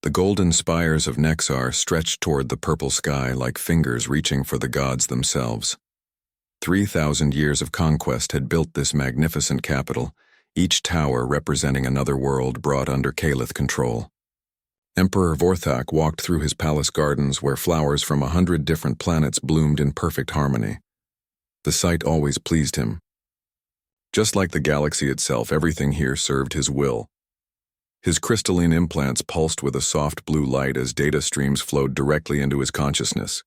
The golden spires of Nexar stretched toward the purple sky like fingers reaching for the gods themselves. 3,000 years of conquest had built this magnificent capital, each tower representing another world brought under Calith control. Emperor Vorthak walked through his palace gardens where flowers from 100 different planets bloomed in perfect harmony. The sight always pleased him. Just like the galaxy itself, everything here served his will. His crystalline implants pulsed with a soft blue light as data streams flowed directly into his consciousness.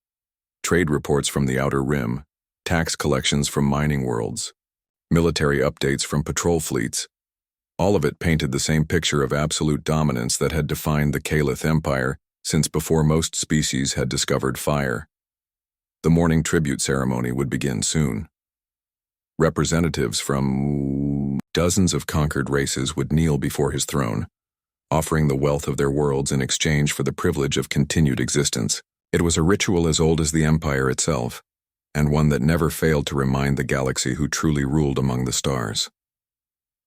Trade reports from the Outer Rim, tax collections from mining worlds, military updates from patrol fleets. All of it painted the same picture of absolute dominance that had defined the Calith Empire since before most species had discovered fire. The morning tribute ceremony would begin soon. Representatives from dozens of conquered races would kneel before his throne, offering the wealth of their worlds in exchange for the privilege of continued existence. It was a ritual as old as the Empire itself, and one that never failed to remind the galaxy who truly ruled among the stars.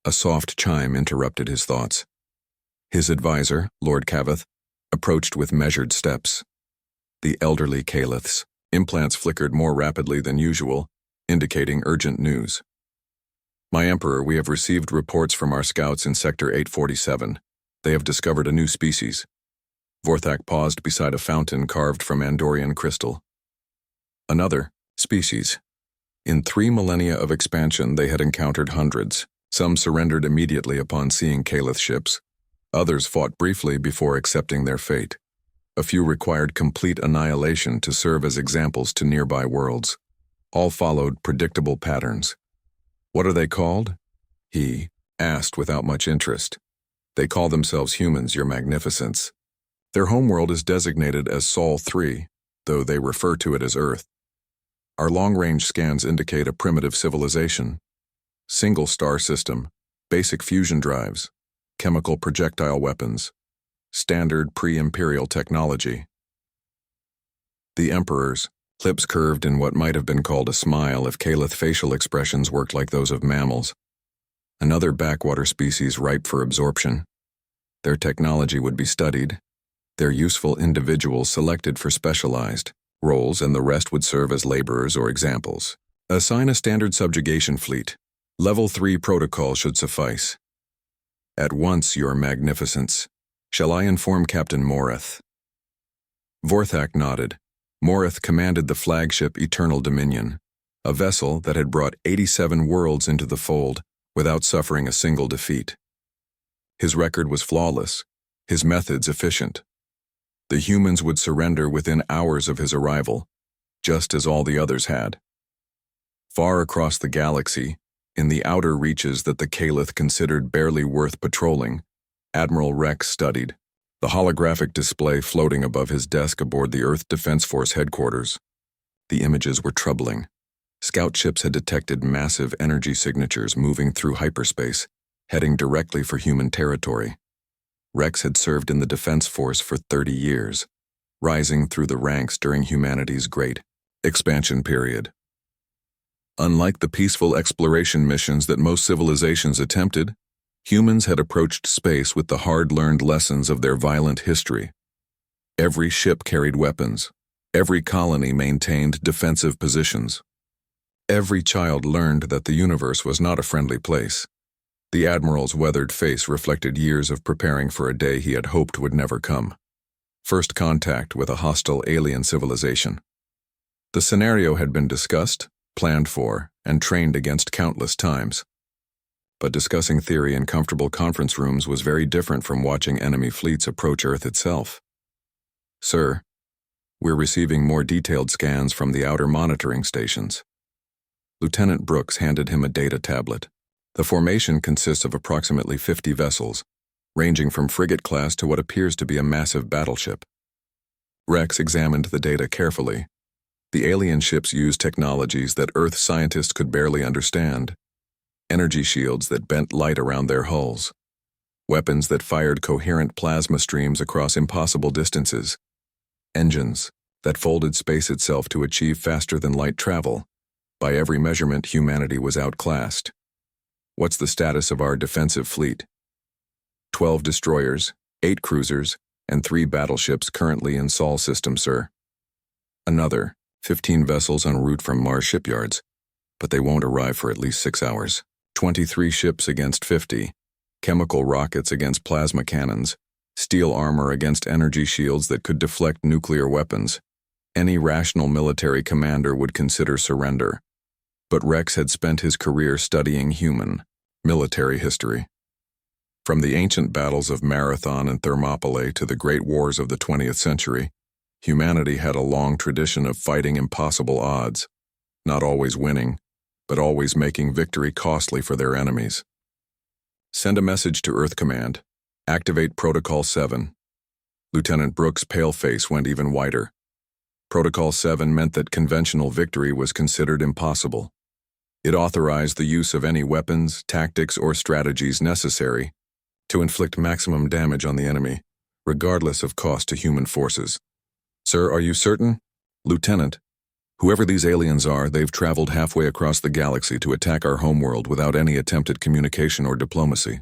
A soft chime interrupted his thoughts. His advisor, Lord Kavath, approached with measured steps. The elderly Calith's implants flickered more rapidly than usual, indicating urgent news. My Emperor, we have received reports from our scouts in Sector 847. They have discovered a new species. Vorthak paused beside a fountain carved from Andorian crystal. Another species. In 3 millennia of expansion, they had encountered hundreds. Some surrendered immediately upon seeing Calith ships. Others fought briefly before accepting their fate. A few required complete annihilation to serve as examples to nearby worlds. All followed predictable patterns. What are they called? He asked without much interest. They call themselves humans, Your Magnificence. Their homeworld is designated as Sol 3, though they refer to it as Earth. Our long-range scans indicate a primitive civilization. Single star system, basic fusion drives, chemical projectile weapons, standard pre-imperial technology. The Emperor's lips curved in what might have been called a smile if Calith facial expressions worked like those of mammals. Another backwater species ripe for absorption. Their technology would be studied, their useful individuals selected for specialized roles, and the rest would serve as laborers or examples. Assign a standard subjugation fleet. Level 3 protocol should suffice. At once, Your Magnificence. Shall I inform Captain Moreth? Vorthak nodded. Moreth commanded the flagship Eternal Dominion, a vessel that had brought 87 worlds into the fold without suffering a single defeat. His record was flawless, his methods efficient. The humans would surrender within hours of his arrival, just as all the others had. Far across the galaxy, in the outer reaches that the Calith considered barely worth patrolling, Admiral Rex studied, the holographic display floating above his desk aboard the Earth Defense Force headquarters. The images were troubling. Scout ships had detected massive energy signatures moving through hyperspace, heading directly for human territory. Rex had served in the Defense Force for 30 years, rising through the ranks during humanity's great expansion period. Unlike the peaceful exploration missions that most civilizations attempted, humans had approached space with the hard-learned lessons of their violent history. Every ship carried weapons. Every colony maintained defensive positions. Every child learned that the universe was not a friendly place. The Admiral's weathered face reflected years of preparing for a day he had hoped would never come. First contact with a hostile alien civilization. The scenario had been discussed, planned for, and trained against countless times. But discussing theory in comfortable conference rooms was very different from watching enemy fleets approach Earth itself. Sir, we're receiving more detailed scans from the outer monitoring stations. Lieutenant Brooks handed him a data tablet. The formation consists of approximately 50 vessels, ranging from frigate class to what appears to be a massive battleship. Rex examined the data carefully. The alien ships used technologies that Earth scientists could barely understand. Energy shields that bent light around their hulls. Weapons that fired coherent plasma streams across impossible distances. Engines that folded space itself to achieve faster-than-light travel. By every measurement, humanity was outclassed. What's the status of our defensive fleet? 12 destroyers, 8 cruisers, and 3 battleships currently in Sol system, sir. Another, 15 vessels en route from Mars shipyards, but they won't arrive for at least 6 hours. 23 ships against 50, chemical rockets against plasma cannons, steel armor against energy shields that could deflect nuclear weapons. Any rational military commander would consider surrender. But Rex had spent his career studying human, military history. From the ancient battles of Marathon and Thermopylae to the great wars of the 20th century, humanity had a long tradition of fighting impossible odds, not always winning, but always making victory costly for their enemies. Send a message to Earth Command. Activate Protocol 7. Lieutenant Brooks' pale face went even whiter. Protocol 7 meant that conventional victory was considered impossible. It authorized the use of any weapons, tactics, or strategies necessary to inflict maximum damage on the enemy, regardless of cost to human forces. Sir, are you certain? Lieutenant, whoever these aliens are, they've traveled halfway across the galaxy to attack our homeworld without any attempt at communication or diplomacy.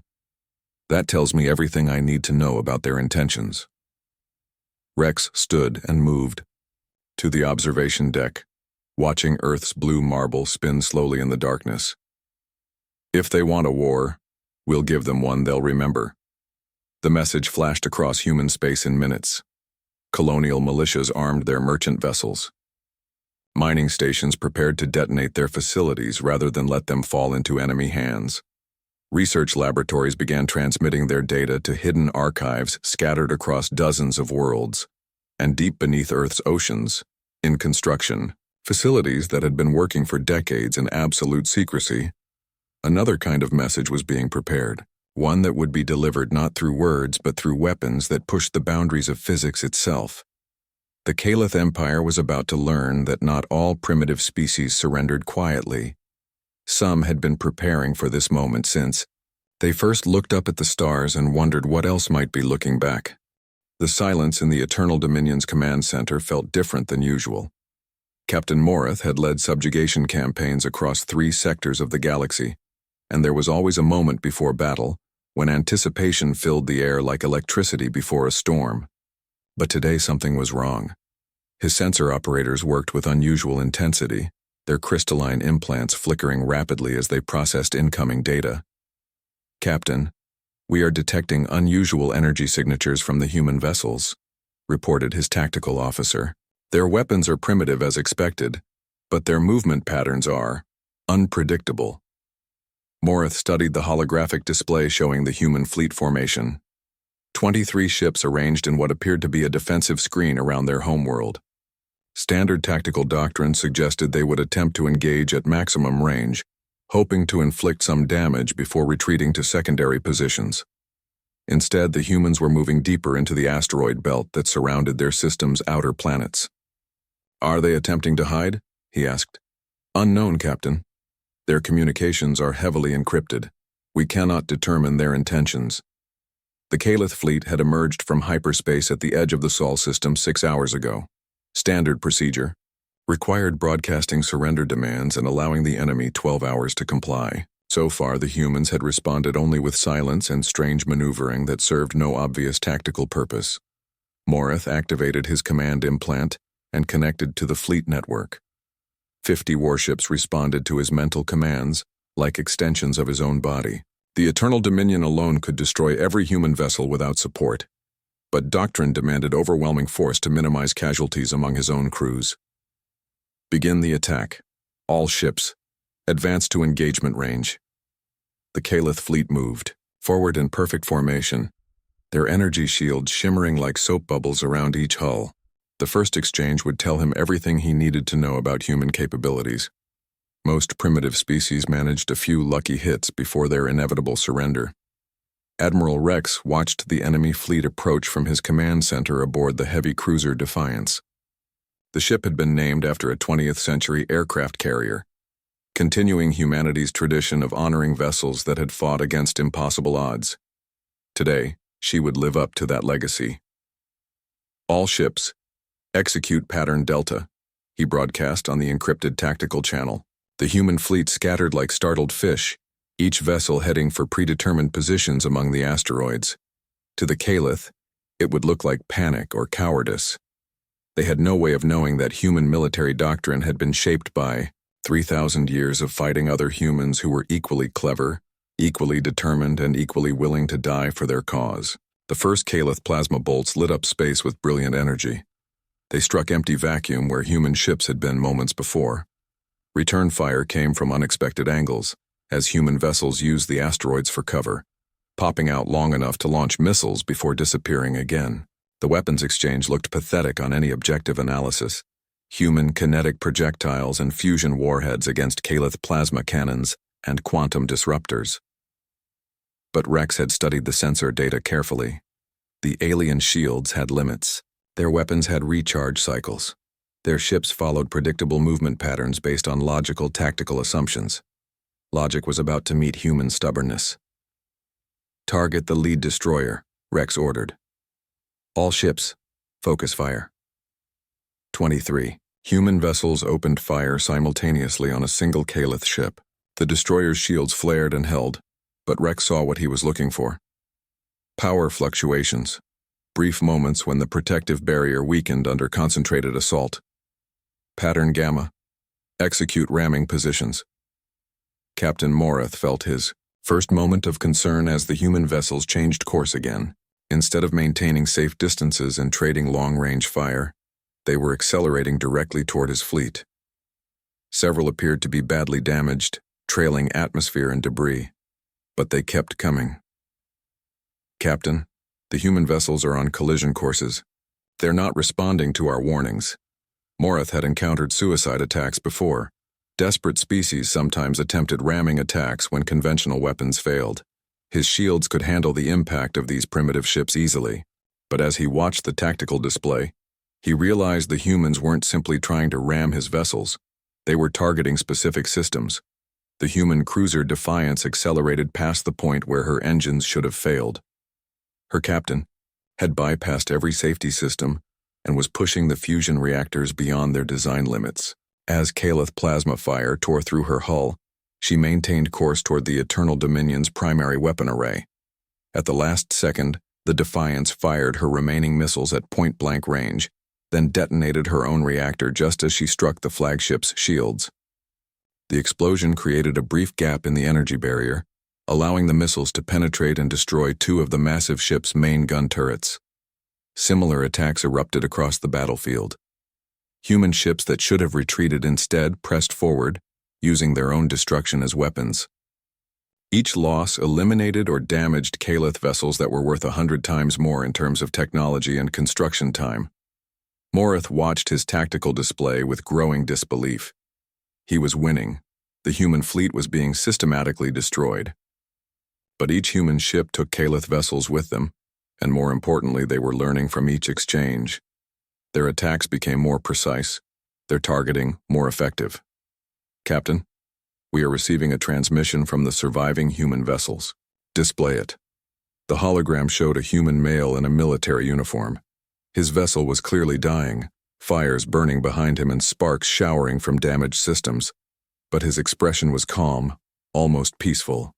That tells me everything I need to know about their intentions. Rex stood and moved to the observation deck, watching Earth's blue marble spin slowly in the darkness. If they want a war, we'll give them one they'll remember. The message flashed across human space in minutes. Colonial militias armed their merchant vessels. Mining stations prepared to detonate their facilities rather than let them fall into enemy hands. Research laboratories began transmitting their data to hidden archives scattered across dozens of worlds, and deep beneath Earth's oceans, in construction, facilities that had been working for decades in absolute secrecy, another kind of message was being prepared, one that would be delivered not through words but through weapons that pushed the boundaries of physics itself. The Caliph Empire was about to learn that not all primitive species surrendered quietly. Some had been preparing for this moment since they first looked up at the stars and wondered what else might be looking back. The silence in the Eternal Dominion's command center felt different than usual. Captain Morath had led subjugation campaigns across 3 sectors of the galaxy, and there was always a moment before battle when anticipation filled the air like electricity before a storm. But today something was wrong. His sensor operators worked with unusual intensity, their crystalline implants flickering rapidly as they processed incoming data. Captain, we are detecting unusual energy signatures from the human vessels, reported his tactical officer. Their weapons are primitive as expected, but their movement patterns are unpredictable. Morath studied the holographic display showing the human fleet formation. 23 ships arranged in what appeared to be a defensive screen around their homeworld. Standard tactical doctrine suggested they would attempt to engage at maximum range, hoping to inflict some damage before retreating to secondary positions. Instead, the humans were moving deeper into the asteroid belt that surrounded their system's outer planets. Are they attempting to hide? He asked. Unknown, Captain. Their communications are heavily encrypted. We cannot determine their intentions. The Caliph fleet had emerged from hyperspace at the edge of the Sol system 6 hours ago. Standard procedure. Required broadcasting surrender demands and allowing the enemy 12 hours to comply. So far, the humans had responded only with silence and strange maneuvering that served no obvious tactical purpose. Morath activated his command implant and connected to the fleet network. 50 warships responded to his mental commands, like extensions of his own body. The Eternal Dominion alone could destroy every human vessel without support, but doctrine demanded overwhelming force to minimize casualties among his own crews. Begin the attack. All ships. Advance to engagement range. The Caliph fleet moved, forward in perfect formation, their energy shields shimmering like soap bubbles around each hull. The first exchange would tell him everything he needed to know about human capabilities. Most primitive species managed a few lucky hits before their inevitable surrender. Admiral Rex watched the enemy fleet approach from his command center aboard the heavy cruiser Defiance. The ship had been named after a 20th century aircraft carrier, continuing humanity's tradition of honoring vessels that had fought against impossible odds. Today, she would live up to that legacy. All ships, execute pattern Delta, he broadcast on the encrypted tactical channel. The human fleet scattered like startled fish, each vessel heading for predetermined positions among the asteroids. To the Caliph, It would look like panic or cowardice. They had no way of knowing that human military doctrine had been shaped by 3,000 years of fighting other humans who were equally clever, equally determined, and equally willing to die for their cause. The first Calith plasma bolts lit up space with brilliant energy. They struck empty vacuum where human ships had been moments before. Return fire came from unexpected angles, as human vessels used the asteroids for cover, popping out long enough to launch missiles before disappearing again. The weapons exchange looked pathetic on any objective analysis. Human kinetic projectiles and fusion warheads against Calith plasma cannons and quantum disruptors. But Rex had studied the sensor data carefully. The alien shields had limits. Their weapons had recharge cycles. Their ships followed predictable movement patterns based on logical tactical assumptions. Logic was about to meet human stubbornness. "Target the lead destroyer," Rex ordered. "All ships, focus fire." 23. Human vessels opened fire simultaneously on a single Calith ship. The destroyer's shields flared and held, but Rex saw what he was looking for. Power fluctuations. Brief moments when the protective barrier weakened under concentrated assault. Pattern Gamma. Execute ramming positions. Captain Morith felt his first moment of concern as the human vessels changed course again. Instead of maintaining safe distances and trading long-range fire, they were accelerating directly toward his fleet. Several appeared to be badly damaged, trailing atmosphere and debris, but they kept coming. "Captain, the human vessels are on collision courses. They're not responding to our warnings." Morith had encountered suicide attacks before. Desperate species sometimes attempted ramming attacks when conventional weapons failed. His shields could handle the impact of these primitive ships easily, but as he watched the tactical display, he realized the humans weren't simply trying to ram his vessels. They were targeting specific systems. The human cruiser Defiance accelerated past the point where her engines should have failed. Her captain had bypassed every safety system and was pushing the fusion reactors beyond their design limits. As Calith plasma fire tore through her hull, she maintained course toward the Eternal Dominion's primary weapon array. At the last second, the Defiance fired her remaining missiles at point-blank range, then detonated her own reactor just as she struck the flagship's shields. The explosion created a brief gap in the energy barrier, allowing the missiles to penetrate and destroy two of the massive ship's main gun turrets. Similar attacks erupted across the battlefield. Human ships that should have retreated instead pressed forward, using their own destruction as weapons. Each loss eliminated or damaged Calith vessels that were worth 100 times more in terms of technology and construction time. Morith watched his tactical display with growing disbelief. He was winning. The human fleet was being systematically destroyed. But each human ship took Calith vessels with them, and more importantly, they were learning from each exchange. Their attacks became more precise, their targeting more effective. "Captain, we are receiving a transmission from the surviving human vessels. Display it." The hologram showed a human male in a military uniform. His vessel was clearly dying, fires burning behind him and sparks showering from damaged systems, but his expression was calm, almost peaceful.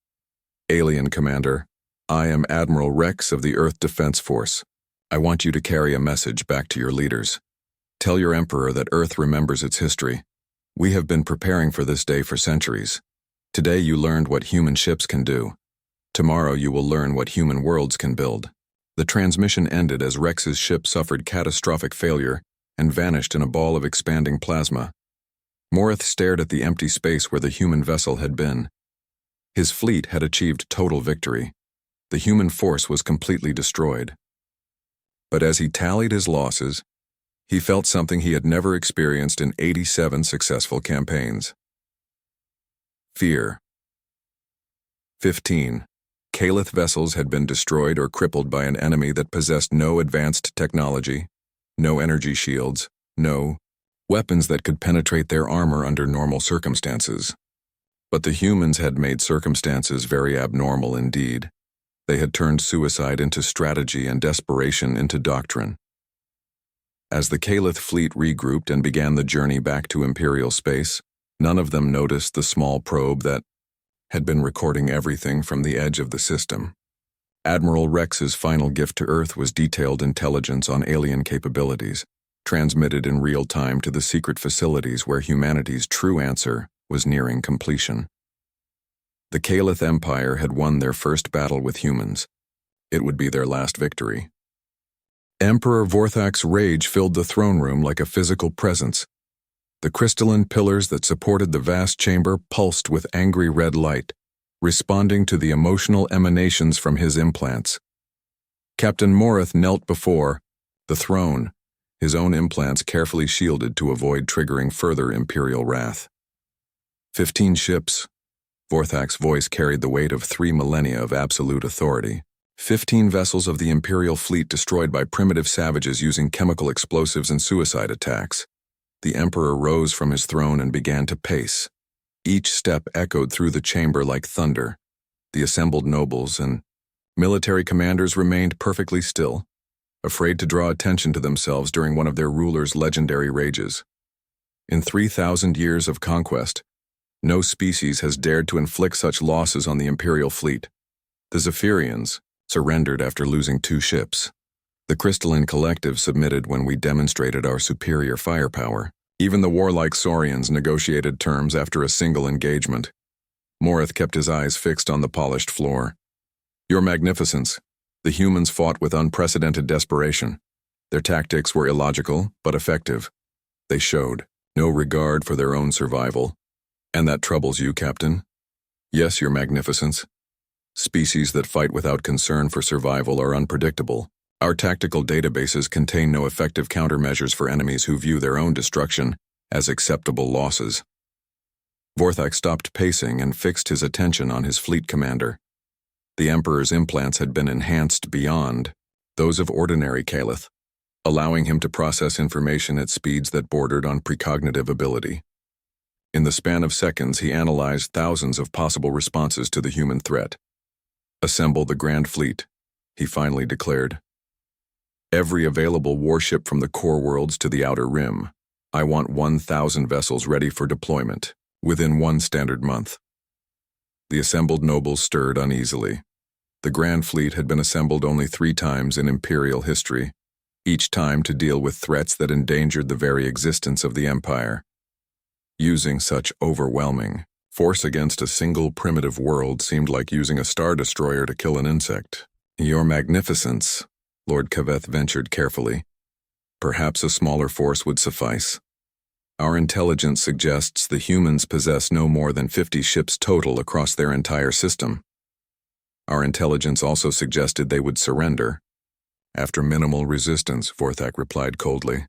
"Alien Commander, I am Admiral Rex of the Earth Defense Force. I want you to carry a message back to your leaders. Tell your Emperor that Earth remembers its history. We have been preparing for this day for centuries. Today you learned what human ships can do. Tomorrow you will learn what human worlds can build." The transmission ended as Rex's ship suffered catastrophic failure and vanished in a ball of expanding plasma. Morith stared at the empty space where the human vessel had been. His fleet had achieved total victory. The human force was completely destroyed. But as he tallied his losses, he felt something he had never experienced in 87 successful campaigns. Fear. 15. Calith vessels had been destroyed or crippled by an enemy that possessed no advanced technology, no energy shields, no weapons that could penetrate their armor under normal circumstances. But the humans had made circumstances very abnormal indeed. They had turned suicide into strategy and desperation into doctrine. As the Calith fleet regrouped and began the journey back to Imperial space, none of them noticed the small probe that had been recording everything from the edge of the system. Admiral Rex's final gift to Earth was detailed intelligence on alien capabilities, transmitted in real time to the secret facilities where humanity's true answer was nearing completion. The Caliph Empire had won their first battle with humans. It would be their last victory. Emperor Vorthak's rage filled the throne room like a physical presence. The crystalline pillars that supported the vast chamber pulsed with angry red light, responding to the emotional emanations from his implants. Captain Morith knelt before the throne, his own implants carefully shielded to avoid triggering further Imperial wrath. 15 ships. Vorthak's voice carried the weight of 3 millennia of absolute authority. 15 vessels of the Imperial fleet destroyed by primitive savages using chemical explosives and suicide attacks. The Emperor rose from his throne and began to pace. Each step echoed through the chamber like thunder. The assembled nobles and military commanders remained perfectly still, afraid to draw attention to themselves during one of their ruler's legendary rages. In 3,000 years of conquest, no species has dared to inflict such losses on the Imperial fleet. The Zephyrians surrendered after losing 2 ships. The Crystalline Collective submitted when we demonstrated our superior firepower. Even the warlike Saurians negotiated terms after a single engagement. Morith kept his eyes fixed on the polished floor. Your Magnificence, the humans fought with unprecedented desperation. Their tactics were illogical, but effective. They showed no regard for their own survival. And that troubles you, Captain? Yes, Your Magnificence. Species that fight without concern for survival are unpredictable. Our tactical databases contain no effective countermeasures for enemies who view their own destruction as acceptable losses. Vorthak stopped pacing and fixed his attention on his fleet commander. The Emperor's implants had been enhanced beyond those of ordinary Caliph, allowing him to process information at speeds that bordered on precognitive ability. In the span of seconds, he analyzed thousands of possible responses to the human threat. Assemble the Grand Fleet, he finally declared. Every available warship from the core worlds to the Outer Rim. I want 1,000 vessels ready for deployment, within 1 standard month. The assembled nobles stirred uneasily. The Grand Fleet had been assembled only 3 times in Imperial history, each time to deal with threats that endangered the very existence of the Empire. Using such overwhelming force against a single primitive world seemed like using a star destroyer to kill an insect. Your Magnificence, Lord Kaveth ventured carefully. Perhaps a smaller force would suffice. Our intelligence suggests the humans possess no more than 50 ships total across their entire system. Our intelligence also suggested they would surrender. After minimal resistance, Vorthak replied coldly.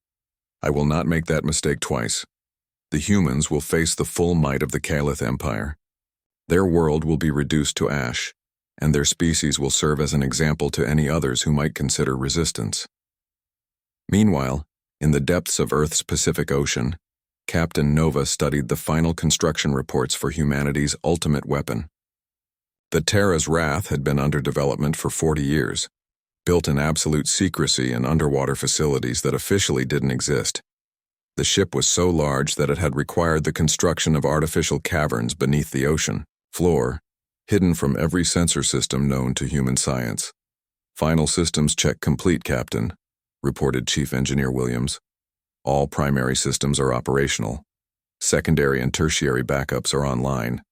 I will not make that mistake twice. The humans will face the full might of the Caliph Empire. Their world will be reduced to ash, and their species will serve as an example to any others who might consider resistance. Meanwhile, in the depths of Earth's Pacific Ocean, Captain Nova studied the final construction reports for humanity's ultimate weapon. The Terra's Wrath had been under development for 40 years, built in absolute secrecy in underwater facilities that officially didn't exist. The ship was so large that it had required the construction of artificial caverns beneath the ocean floor, hidden from every sensor system known to human science. Final systems check complete, Captain, reported Chief Engineer Williams. All primary systems are operational. Secondary and tertiary backups are online.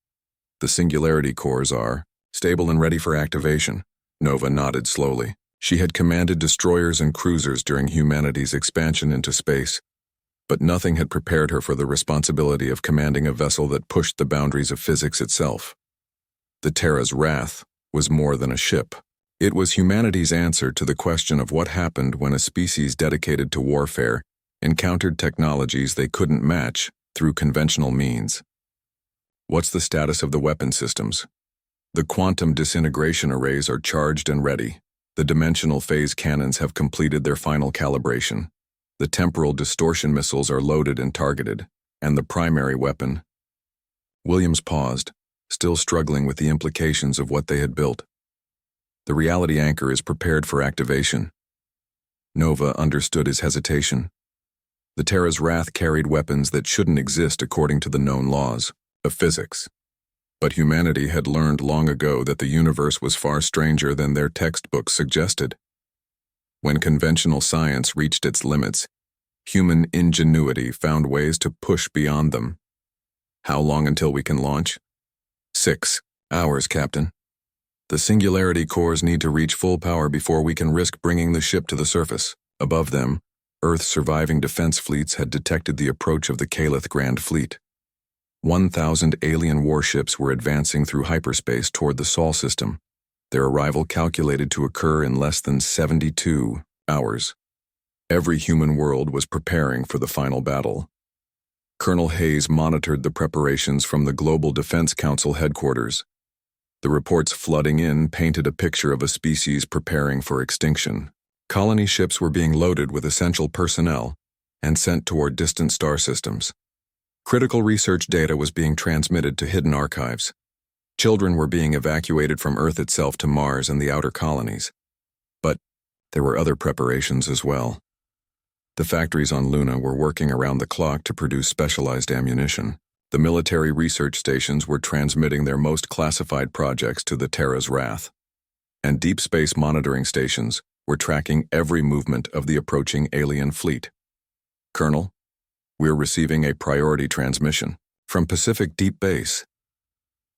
The singularity cores are stable and ready for activation. Nova nodded slowly. She had commanded destroyers and cruisers during humanity's expansion into space, but nothing had prepared her for the responsibility of commanding a vessel that pushed the boundaries of physics itself. The Terra's Wrath was more than a ship. It was humanity's answer to the question of what happened when a species dedicated to warfare encountered technologies they couldn't match through conventional means. What's the status of the weapon systems? The quantum disintegration arrays are charged and ready. The dimensional phase cannons have completed their final calibration. The temporal distortion missiles are loaded and targeted, and the primary weapon. Williams paused, still struggling with the implications of what they had built. The reality anchor is prepared for activation. Nova understood his hesitation. The Terra's Wrath carried weapons that shouldn't exist according to the known laws of physics. But humanity had learned long ago that the universe was far stranger than their textbooks suggested. When conventional science reached its limits, human ingenuity found ways to push beyond them. How long until we can launch? 6 hours, Captain. The singularity cores need to reach full power before we can risk bringing the ship to the surface. Above them, Earth's surviving defense fleets had detected the approach of the Calith Grand Fleet. 1,000 alien warships were advancing through hyperspace toward the Sol system, their arrival calculated to occur in less than 72 hours. Every human world was preparing for the final battle. Colonel Hayes monitored the preparations from the Global Defense Council headquarters. The reports flooding in painted a picture of a species preparing for extinction. Colony ships were being loaded with essential personnel and sent toward distant star systems. Critical research data was being transmitted to hidden archives. Children were being evacuated from Earth itself to Mars and the outer colonies. But there were other preparations as well. The factories on Luna were working around the clock to produce specialized ammunition. The military research stations were transmitting their most classified projects to the Terra's Wrath. And deep space monitoring stations were tracking every movement of the approaching alien fleet. Colonel, we're receiving a priority transmission from Pacific Deep Base.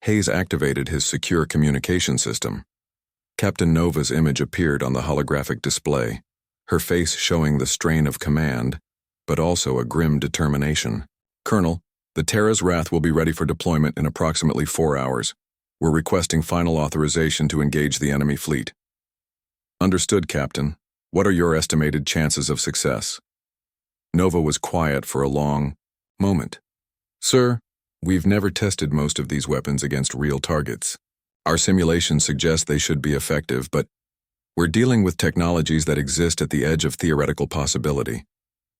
Hayes activated his secure communication system. Captain Nova's image appeared on the holographic display, her face showing the strain of command, but also a grim determination. Colonel, the Terra's Wrath will be ready for deployment in approximately 4 hours. We're requesting final authorization to engage the enemy fleet. Understood, Captain. What are your estimated chances of success? Nova was quiet for a long moment. Sir, we've never tested most of these weapons against real targets. Our simulations suggest they should be effective, but we're dealing with technologies that exist at the edge of theoretical possibility.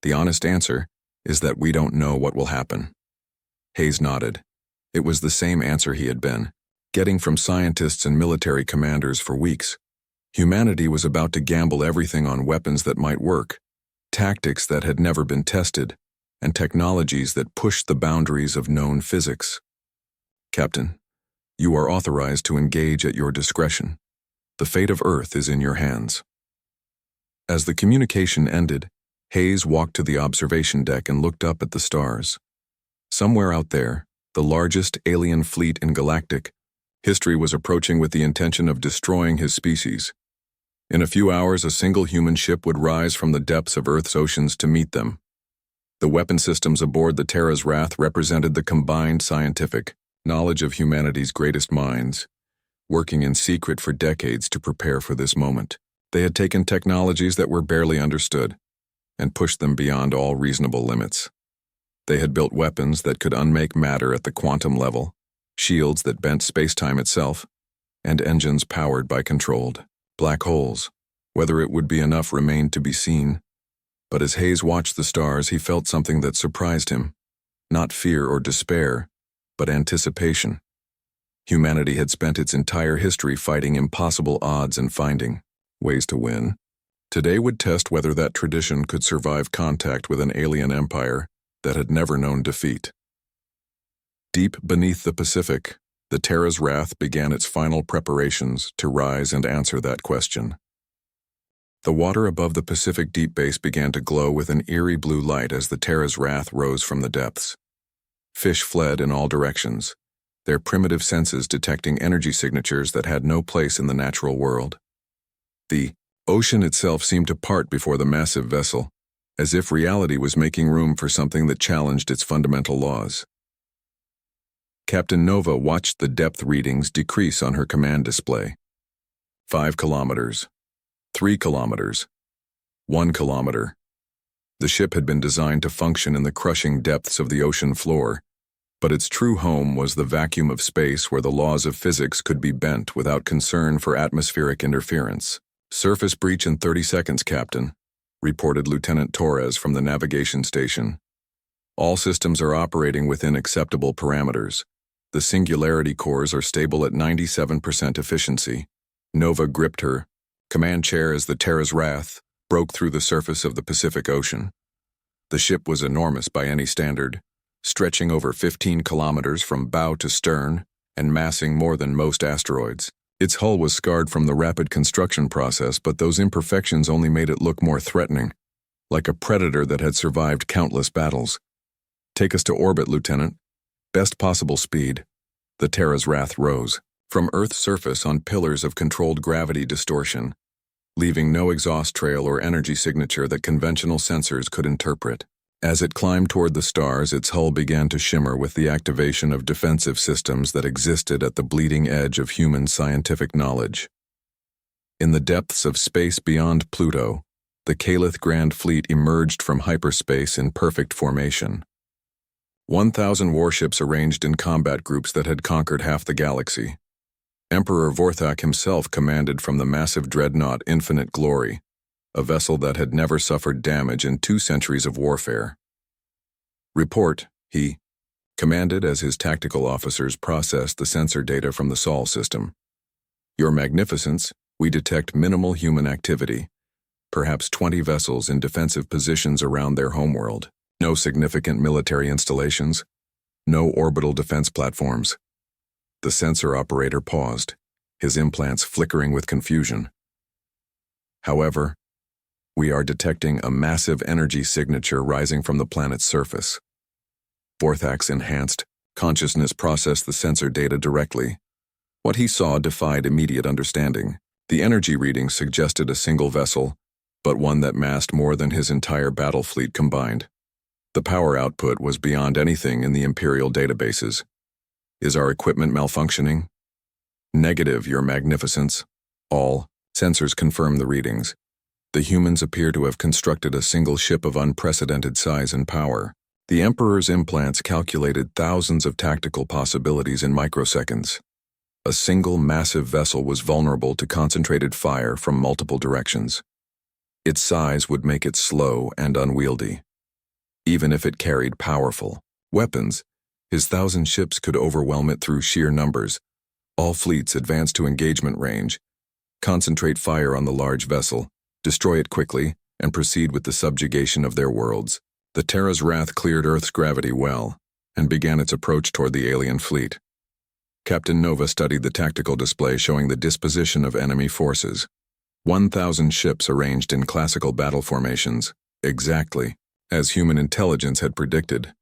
The honest answer is that we don't know what will happen. Hayes nodded. It was the same answer he had been getting from scientists and military commanders for weeks. Humanity was about to gamble everything on weapons that might work, tactics that had never been tested, and technologies that pushed the boundaries of known physics. Captain, you are authorized to engage at your discretion. The fate of Earth is in your hands. As the communication ended, Hayes walked to the observation deck and looked up at the stars. Somewhere out there, the largest alien fleet in Galactic history was approaching with the intention of destroying his species. In a few hours, a single human ship would rise from the depths of Earth's oceans to meet them. The weapon systems aboard the Terra's Wrath represented the combined scientific knowledge of humanity's greatest minds, working in secret for decades to prepare for this moment. They had taken technologies that were barely understood and pushed them beyond all reasonable limits. They had built weapons that could unmake matter at the quantum level, shields that bent space-time itself, and engines powered by controlled black holes. Whether it would be enough remained to be seen. But as Hayes watched the stars, he felt something that surprised him. Not fear or despair, but anticipation. Humanity had spent its entire history fighting impossible odds and finding ways to win. Today would test whether that tradition could survive contact with an alien empire that had never known defeat. Deep beneath the Pacific, the Terra's Wrath began its final preparations to rise and answer that question. The water above the Pacific Deep Base began to glow with an eerie blue light as the Terra's Wrath rose from the depths. Fish fled in all directions, their primitive senses detecting energy signatures that had no place in the natural world. The ocean itself seemed to part before the massive vessel, as if reality was making room for something that challenged its fundamental laws. Captain Nova watched the depth readings decrease on her command display. 5 kilometers, 3 kilometers, 1 kilometer. The ship had been designed to function in the crushing depths of the ocean floor, but its true home was the vacuum of space where the laws of physics could be bent without concern for atmospheric interference. Surface breach in 30 seconds, Captain, reported Lieutenant Torres from the navigation station. All systems are operating within acceptable parameters. The singularity cores are stable at 97% efficiency. Nova gripped her command chair as the Terra's Wrath broke through the surface of the Pacific Ocean. The ship was enormous by any standard, stretching over 15 kilometers from bow to stern and massing more than most asteroids. Its hull was scarred from the rapid construction process, but those imperfections only made it look more threatening, like a predator that had survived countless battles. "Take us to orbit, Lieutenant. Best possible speed." The Terra's wrath rose. From Earth's surface on pillars of controlled gravity distortion, leaving no exhaust trail or energy signature that conventional sensors could interpret. As it climbed toward the stars, its hull began to shimmer with the activation of defensive systems that existed at the bleeding edge of human scientific knowledge. In the depths of space beyond Pluto, the Calith Grand Fleet emerged from hyperspace in perfect formation. 1,000 warships arranged in combat groups that had conquered half the galaxy. Emperor Vorthak himself commanded from the massive dreadnought Infinite Glory, a vessel that had never suffered damage in 2 centuries of warfare. "Report," he commanded as his tactical officers processed the sensor data from the Sol system. "Your Magnificence, we detect minimal human activity, perhaps 20 vessels in defensive positions around their homeworld. No significant military installations, no orbital defense platforms." The sensor operator paused, his implants flickering with confusion. "However, we are detecting a massive energy signature rising from the planet's surface." Vorthak's enhanced consciousness processed the sensor data directly. What he saw defied immediate understanding. The energy readings suggested a single vessel, but one that massed more than his entire battle fleet combined. The power output was beyond anything in the Imperial databases. "Is our equipment malfunctioning?" "Negative, Your Magnificence. All sensors confirm the readings. The humans appear to have constructed a single ship of unprecedented size and power." The Emperor's implants calculated thousands of tactical possibilities in microseconds. A single massive vessel was vulnerable to concentrated fire from multiple directions. Its size would make it slow and unwieldy. Even if it carried powerful weapons, his 1,000 ships could overwhelm it through sheer numbers. All fleets advance to engagement range, concentrate fire on the large vessel, destroy it quickly, and proceed with the subjugation of their worlds. The Terra's wrath cleared Earth's gravity well, and began its approach toward the alien fleet. Captain Nova studied the tactical display showing the disposition of enemy forces. 1,000 ships arranged in classical battle formations, exactly as human intelligence had predicted.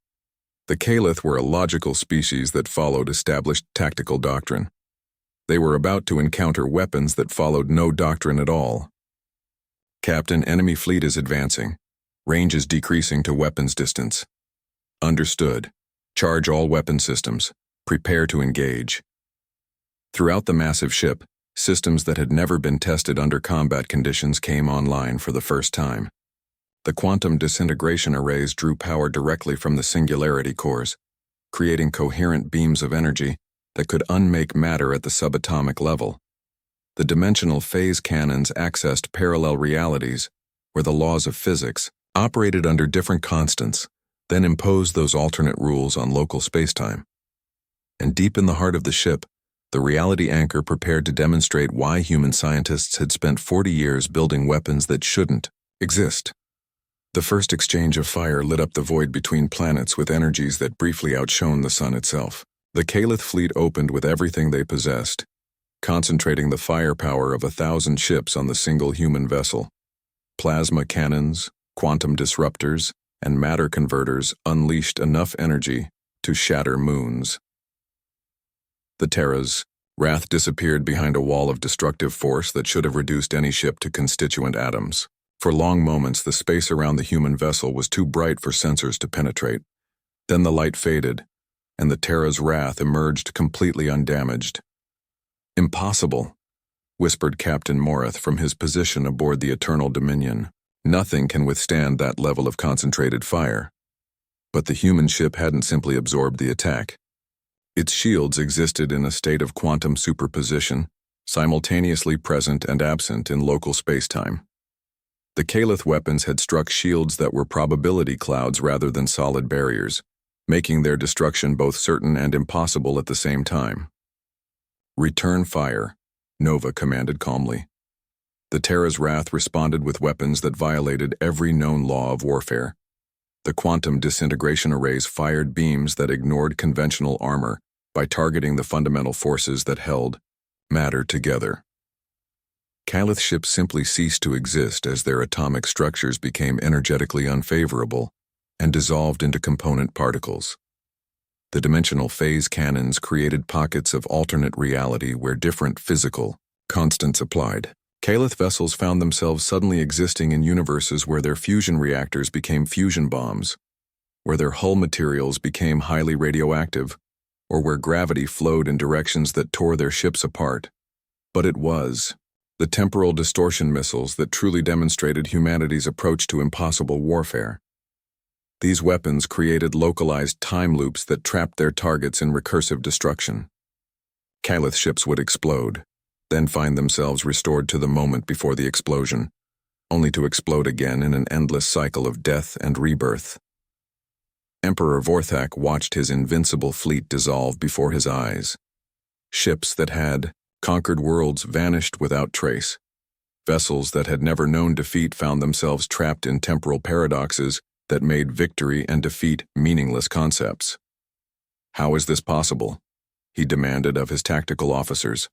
The Calith were a logical species that followed established tactical doctrine. They were about to encounter weapons that followed no doctrine at all. "Captain, enemy fleet is advancing. Range is decreasing to weapons distance." "Understood. Charge all weapon systems. Prepare to engage." Throughout the massive ship, systems that had never been tested under combat conditions came online for the first time. The quantum disintegration arrays drew power directly from the singularity cores, creating coherent beams of energy that could unmake matter at the subatomic level. The dimensional phase cannons accessed parallel realities where the laws of physics operated under different constants, then imposed those alternate rules on local spacetime. And deep in the heart of the ship, the reality anchor prepared to demonstrate why human scientists had spent 40 years building weapons that shouldn't exist. The first exchange of fire lit up the void between planets with energies that briefly outshone the sun itself. The Calith fleet opened with everything they possessed, concentrating the firepower of 1,000 ships on the single human vessel. Plasma cannons, quantum disruptors, and matter converters unleashed enough energy to shatter moons. The Terra's wrath disappeared behind a wall of destructive force that should have reduced any ship to constituent atoms. For long moments, the space around the human vessel was too bright for sensors to penetrate. Then the light faded, and the Terra's wrath emerged completely undamaged. "Impossible," whispered Captain Morith from his position aboard the Eternal Dominion. "Nothing can withstand that level of concentrated fire." But the human ship hadn't simply absorbed the attack. Its shields existed in a state of quantum superposition, simultaneously present and absent in local spacetime. The Calith weapons had struck shields that were probability clouds rather than solid barriers, making their destruction both certain and impossible at the same time. "Return fire," Nova commanded calmly. The Terra's wrath responded with weapons that violated every known law of warfare. The quantum disintegration arrays fired beams that ignored conventional armor, by targeting the fundamental forces that held matter together. Calith ships simply ceased to exist as their atomic structures became energetically unfavorable and dissolved into component particles. The dimensional phase cannons created pockets of alternate reality where different physical constants applied. Calith vessels found themselves suddenly existing in universes where their fusion reactors became fusion bombs, where their hull materials became highly radioactive, or where gravity flowed in directions that tore their ships apart. But it was the temporal distortion missiles that truly demonstrated humanity's approach to impossible warfare. These weapons created localized time loops that trapped their targets in recursive destruction. Calith ships would explode, then find themselves restored to the moment before the explosion, only to explode again in an endless cycle of death and rebirth. Emperor Vorthak watched his invincible fleet dissolve before his eyes. Ships that had conquered worlds vanished without trace. Vessels that had never known defeat found themselves trapped in temporal paradoxes that made victory and defeat meaningless concepts. "How is this possible?" he demanded of his tactical officers.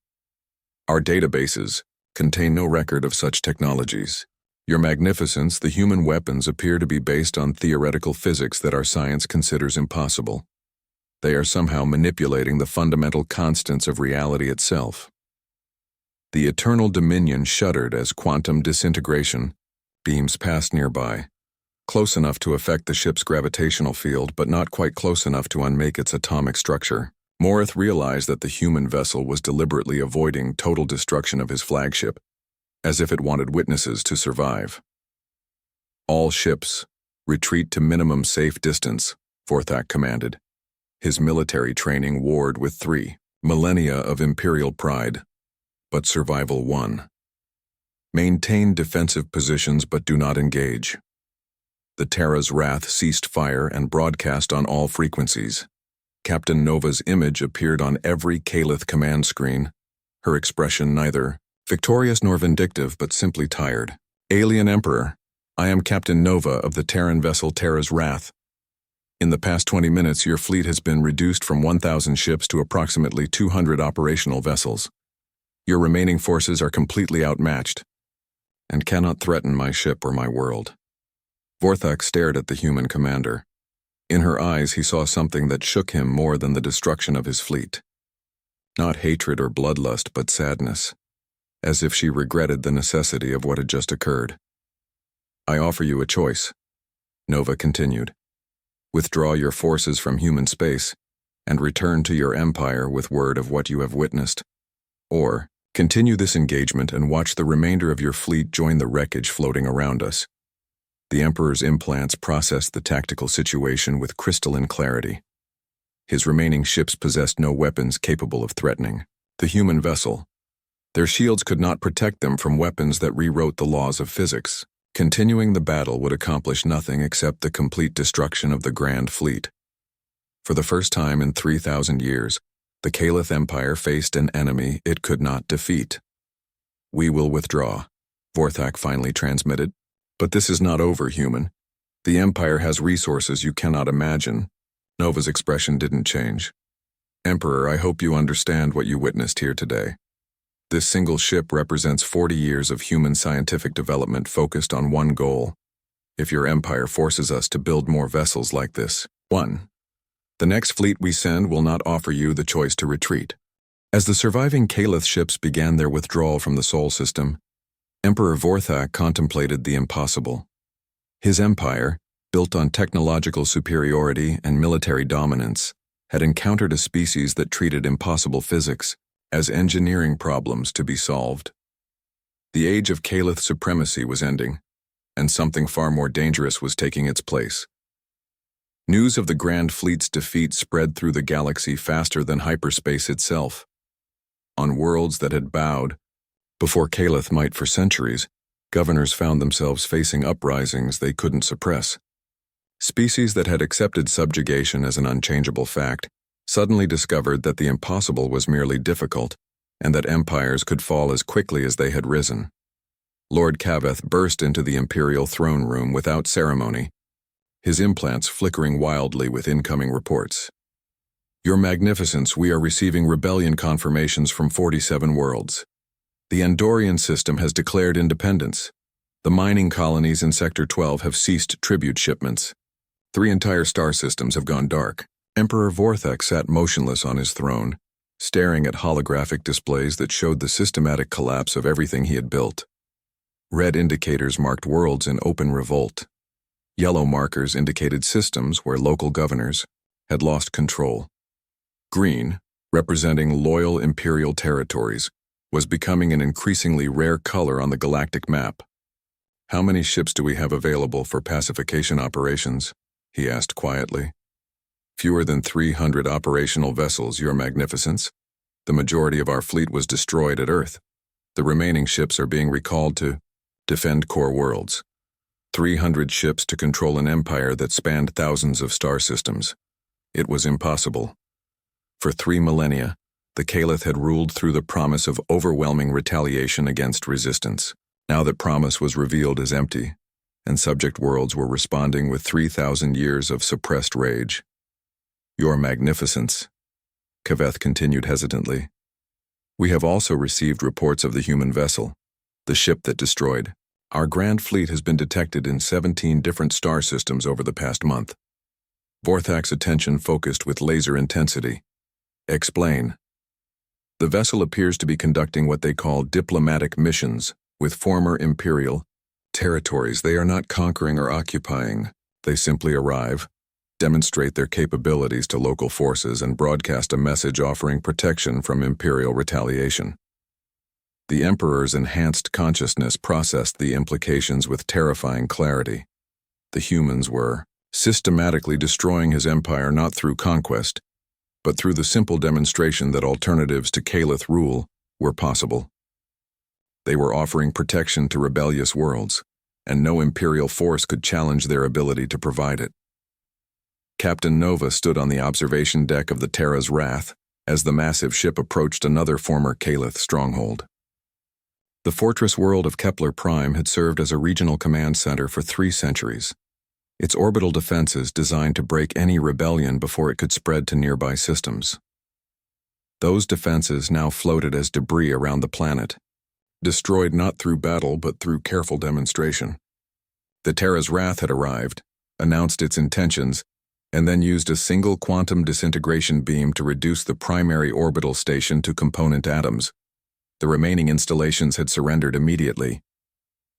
"Our databases contain no record of such technologies. Your Magnificence, the human weapons appear to be based on theoretical physics that our science considers impossible. They are somehow manipulating the fundamental constants of reality itself." The Eternal Dominion shuddered as quantum disintegration beams passed nearby, close enough to affect the ship's gravitational field but not quite close enough to unmake its atomic structure. Morith realized that the human vessel was deliberately avoiding total destruction of his flagship, as if it wanted witnesses to survive. "All ships, retreat to minimum safe distance," Vorthak commanded. His military training warred with 3 millennia of imperial pride, but survival won. "Maintain defensive positions but do not engage." The Terra's wrath ceased fire and broadcast on all frequencies. Captain Nova's image appeared on every Calith command screen, her expression neither victorious nor vindictive but simply tired. "Alien Emperor, I am Captain Nova of the Terran vessel Terra's Wrath. In the past 20 minutes your fleet has been reduced from 1,000 ships to approximately 200 operational vessels. Your remaining forces are completely outmatched and cannot threaten my ship or my world." Vorthak stared at the human commander. In her eyes he saw something that shook him more than the destruction of his fleet. Not hatred or bloodlust, but sadness, as if she regretted the necessity of what had just occurred. "I offer you a choice," Nova continued. "Withdraw your forces from human space and return to your empire with word of what you have witnessed. Or continue this engagement and watch the remainder of your fleet join the wreckage floating around us." The Emperor's implants processed the tactical situation with crystalline clarity. His remaining ships possessed no weapons capable of threatening the human vessel. Their shields could not protect them from weapons that rewrote the laws of physics. Continuing the battle would accomplish nothing except the complete destruction of the Grand Fleet. For the first time in 3,000 years, the Calith Empire faced an enemy it could not defeat. "We will withdraw," Vorthak finally transmitted. "But this is not over, human. The Empire has resources you cannot imagine." Nova's expression didn't change. "Emperor, I hope you understand what you witnessed here today. This single ship represents 40 years of human scientific development focused on one goal. If your Empire forces us to build more vessels like this, 1. The next fleet we send will not offer you the choice to retreat." As the surviving Calith ships began their withdrawal from the Sol system, Emperor Vorthak contemplated the impossible. His empire, built on technological superiority and military dominance, had encountered a species that treated impossible physics as engineering problems to be solved. The age of Calith supremacy was ending, and something far more dangerous was taking its place. News of the Grand Fleet's defeat spread through the galaxy faster than hyperspace itself. On worlds that had bowed before Calith might for centuries, governors found themselves facing uprisings they couldn't suppress. Species that had accepted subjugation as an unchangeable fact suddenly discovered that the impossible was merely difficult, and that empires could fall as quickly as they had risen. Lord Kaveth burst into the imperial throne room without ceremony, his implants flickering wildly with incoming reports. Your Magnificence, we are receiving rebellion confirmations from 47 worlds. The Andorian system has declared independence. The mining colonies in Sector 12 have ceased tribute shipments. 3 entire star systems have gone dark. Emperor Vorthek sat motionless on his throne, staring at holographic displays that showed the systematic collapse of everything he had built. Red indicators marked worlds in open revolt. Yellow markers indicated systems where local governors had lost control. Green, representing loyal imperial territories, was becoming an increasingly rare color on the galactic map. "How many ships do we have available for pacification operations?" he asked quietly. "Fewer than 300 operational vessels, Your Magnificence. The majority of our fleet was destroyed at Earth. The remaining ships are being recalled to defend core worlds. 300 ships to control an empire that spanned thousands of star systems. It was impossible. For 3 millennia, the Caliph had ruled through the promise of overwhelming retaliation against resistance. Now that promise was revealed as empty, and subject worlds were responding with 3,000 years of suppressed rage. Your Magnificence," Kaveth continued hesitantly. "We have also received reports of the human vessel, the ship that destroyed. Our grand fleet has been detected in 17 different star systems over the past month." Vorthak's attention focused with laser intensity. "Explain." "The vessel appears to be conducting what they call diplomatic missions with former imperial territories. They are not conquering or occupying. They simply arrive, demonstrate their capabilities to local forces, and broadcast a message offering protection from imperial retaliation." The Emperor's enhanced consciousness processed the implications with terrifying clarity. The humans were systematically destroying his empire not through conquest, but through the simple demonstration that alternatives to Caliph rule were possible. They were offering protection to rebellious worlds, and no imperial force could challenge their ability to provide it. Captain Nova stood on the observation deck of the Terra's Wrath as the massive ship approached another former Caliph stronghold. The fortress world of Kepler Prime had served as a regional command center for 3 centuries. Its orbital defenses designed to break any rebellion before it could spread to nearby systems. Those defenses now floated as debris around the planet, destroyed not through battle but through careful demonstration. The Terra's Wrath had arrived, announced its intentions, and then used a single quantum disintegration beam to reduce the primary orbital station to component atoms. The remaining installations had surrendered immediately.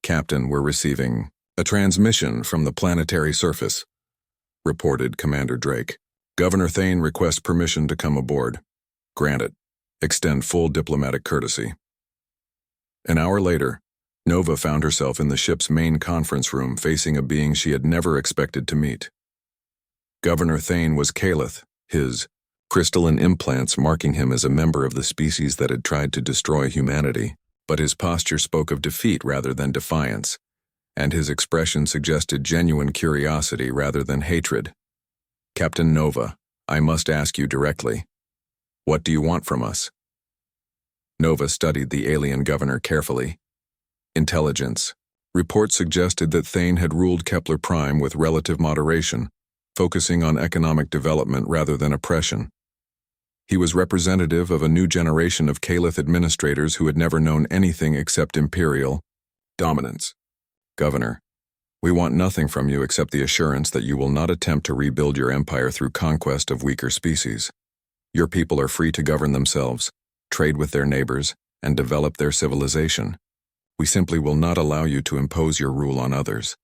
"Captain, we're receiving a transmission from the planetary surface," reported Commander Drake. "Governor Thane requests permission to come aboard." "Grant it. Extend full diplomatic courtesy." An hour later, Nova found herself in the ship's main conference room facing a being she had never expected to meet. Governor Thane was Caliph, his crystalline implants marking him as a member of the species that had tried to destroy humanity, but his posture spoke of defeat rather than defiance, and his expression suggested genuine curiosity rather than hatred. "Captain Nova, I must ask you directly. What do you want from us?" Nova studied the alien governor carefully. Intelligence. Reports suggested that Thane had ruled Kepler Prime with relative moderation, focusing on economic development rather than oppression. He was representative of a new generation of Caliph administrators who had never known anything except imperial dominance. "Governor, we want nothing from you except the assurance that you will not attempt to rebuild your empire through conquest of weaker species. Your people are free to govern themselves, trade with their neighbors, and develop their civilization. We simply will not allow you to impose your rule on others.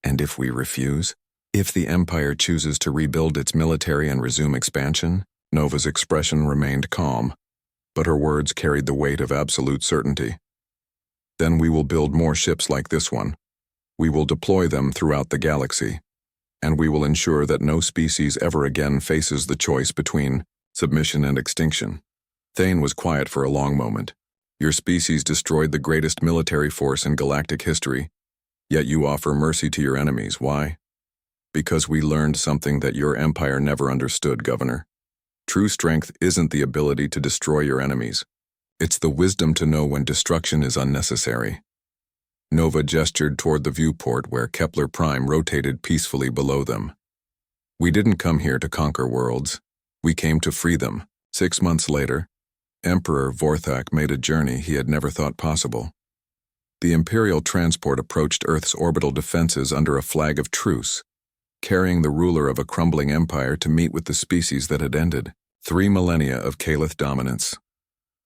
And if we refuse? If the empire chooses to rebuild its military and resume expansion?" Nova's expression remained calm, but her words carried the weight of absolute certainty. "Then we will build more ships like this one. We will deploy them throughout the galaxy, and we will ensure that no species ever again faces the choice between submission and extinction." Thane was quiet for a long moment. "Your species destroyed the greatest military force in galactic history, yet you offer mercy to your enemies. Why?" "Because we learned something that your empire never understood, Governor. True strength isn't the ability to destroy your enemies. It's the wisdom to know when destruction is unnecessary." Nova gestured toward the viewport where Kepler Prime rotated peacefully below them. "We didn't come here to conquer worlds. We came to free them. 6 months later, Emperor Vorthak made a journey he had never thought possible. The Imperial transport approached Earth's orbital defenses under a flag of truce, carrying the ruler of a crumbling empire to meet with the species that had ended 3 millennia of Kalith dominance.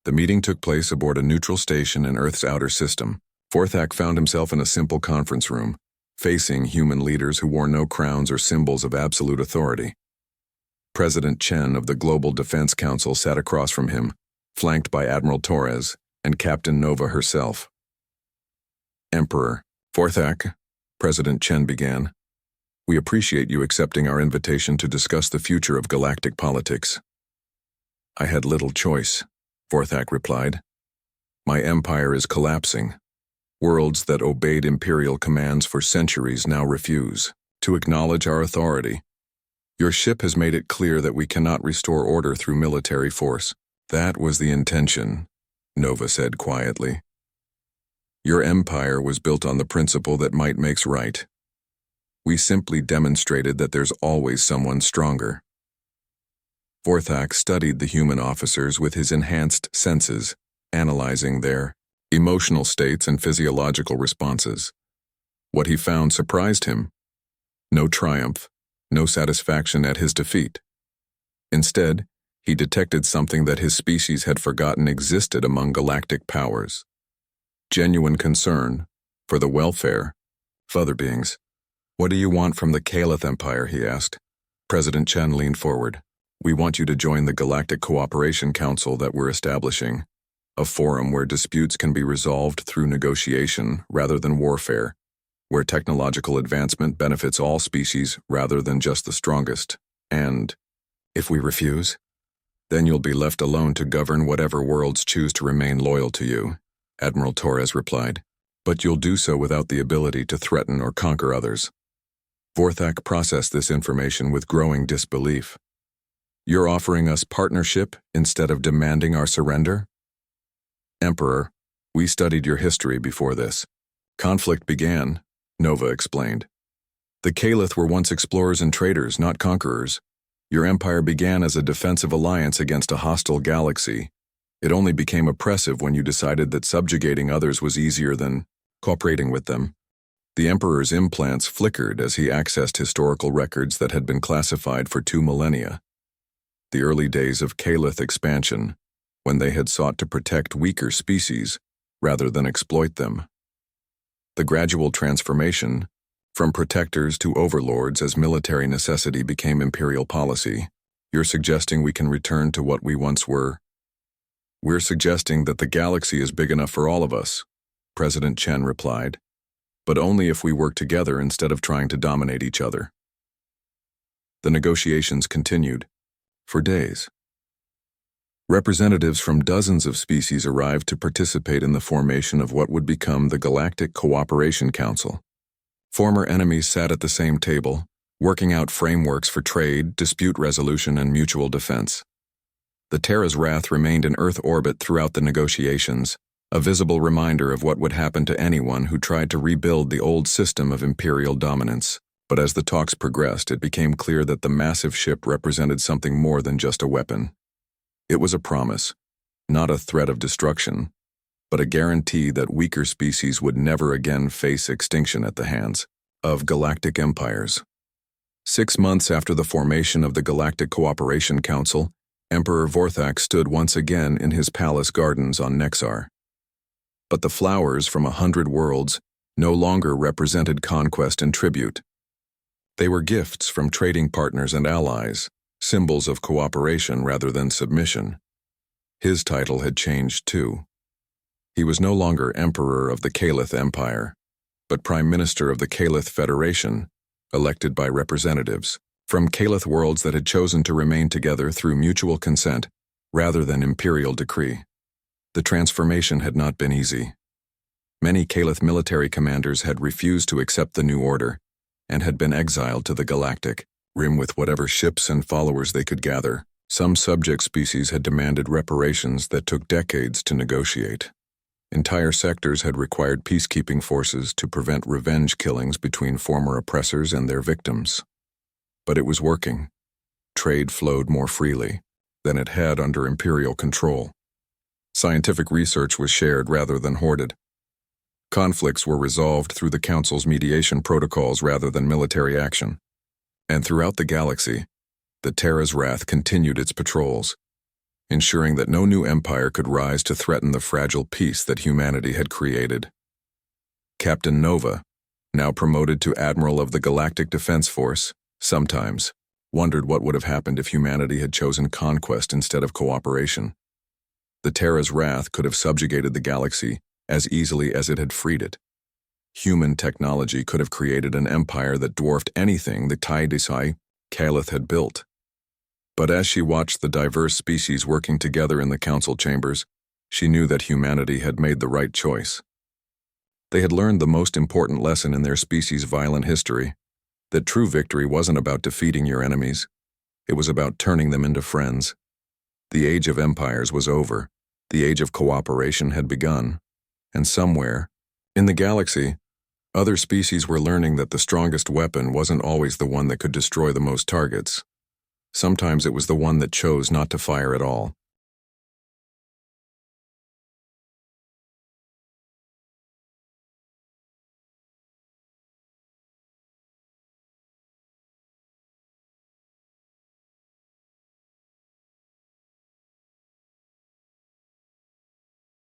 The meeting took place aboard a neutral station in Earth's outer system. Vorthak found himself in a simple conference room, facing human leaders who wore no crowns or symbols of absolute authority. President Chen of the Global Defense Council sat across from him, flanked by Admiral Torres and Captain Nova herself. Emperor Vorthak, President Chen began, we appreciate you accepting our invitation to discuss the future of galactic politics. I had little choice, Vorthak replied. My empire is collapsing. Worlds that obeyed Imperial commands for centuries now refuse to acknowledge our authority. Your ship has made it clear that we cannot restore order through military force. That was the intention, Nova said quietly. Your empire was built on the principle that might makes right. We simply demonstrated that there's always someone stronger. Vorthak studied the human officers with his enhanced senses, analyzing their emotional states and physiological responses. What he found surprised him. No triumph, no satisfaction at his defeat. Instead, he detected something that his species had forgotten existed among galactic powers. Genuine concern for the welfare of other beings. What do you want from the Kalith Empire, he asked. President Chen leaned forward. We want you to join the Galactic Cooperation Council that we're establishing, a forum where disputes can be resolved through negotiation rather than warfare, where technological advancement benefits all species rather than just the strongest. And, if we refuse, then you'll be left alone to govern whatever worlds choose to remain loyal to you, Admiral Torres replied. But you'll do so without the ability to threaten or conquer others. Vorthak processed this information with growing disbelief. You're offering us partnership instead of demanding our surrender? Emperor, we studied your history before this. Conflict began, Nova explained. The Kalith were once explorers and traders, not conquerors. Your empire began as a defensive alliance against a hostile galaxy. It only became oppressive when you decided that subjugating others was easier than cooperating with them. The Emperor's implants flickered as he accessed historical records that had been classified for 2 millennia. The early days of Kalith expansion, when they had sought to protect weaker species rather than exploit them. The gradual transformation, from protectors to overlords as military necessity became imperial policy. You're suggesting we can return to what we once were? We're suggesting that the galaxy is big enough for all of us, President Chen replied, but only if we work together instead of trying to dominate each other. The negotiations continued, for days. Representatives from dozens of species arrived to participate in the formation of what would become the Galactic Cooperation Council. Former enemies sat at the same table, working out frameworks for trade, dispute resolution, and mutual defense. The Terra's wrath remained in Earth orbit throughout the negotiations, a visible reminder of what would happen to anyone who tried to rebuild the old system of imperial dominance. But as the talks progressed, it became clear that the massive ship represented something more than just a weapon. It was a promise, not a threat of destruction, but a guarantee that weaker species would never again face extinction at the hands of galactic empires. 6 months after the formation of the Galactic Cooperation Council, Emperor Vorthak stood once again in his palace gardens on Nexar. But the flowers from 100 worlds no longer represented conquest and tribute. They were gifts from trading partners and allies, symbols of cooperation rather than submission. His title had changed too. He was no longer Emperor of the Kalith Empire, but Prime Minister of the Kalith Federation, elected by representatives from Kalith worlds that had chosen to remain together through mutual consent rather than imperial decree. The transformation had not been easy. Many Kalith military commanders had refused to accept the new order and had been exiled to the galactic rim with whatever ships and followers they could gather. Some subject species had demanded reparations that took decades to negotiate. Entire sectors had required peacekeeping forces to prevent revenge killings between former oppressors and their victims. But it was working. Trade flowed more freely than it had under Imperial control. Scientific research was shared rather than hoarded. Conflicts were resolved through the Council's mediation protocols rather than military action. And throughout the galaxy, the Terra's Wrath continued its patrols, ensuring that no new empire could rise to threaten the fragile peace that humanity had created. Captain Nova, now promoted to Admiral of the Galactic Defense Force, sometimes wondered what would have happened if humanity had chosen conquest instead of cooperation. The Terra's Wrath could have subjugated the galaxy as easily as it had freed it. Human technology could have created an empire that dwarfed anything the Taidisai Caliph had built. But as she watched the diverse species working together in the council chambers, she knew that humanity had made the right choice. They had learned the most important lesson in their species' violent history, that true victory wasn't about defeating your enemies. It was about turning them into friends. The age of empires was over. The age of cooperation had begun. And somewhere, in the galaxy, other species were learning that the strongest weapon wasn't always the one that could destroy the most targets. Sometimes it was the one that chose not to fire at all.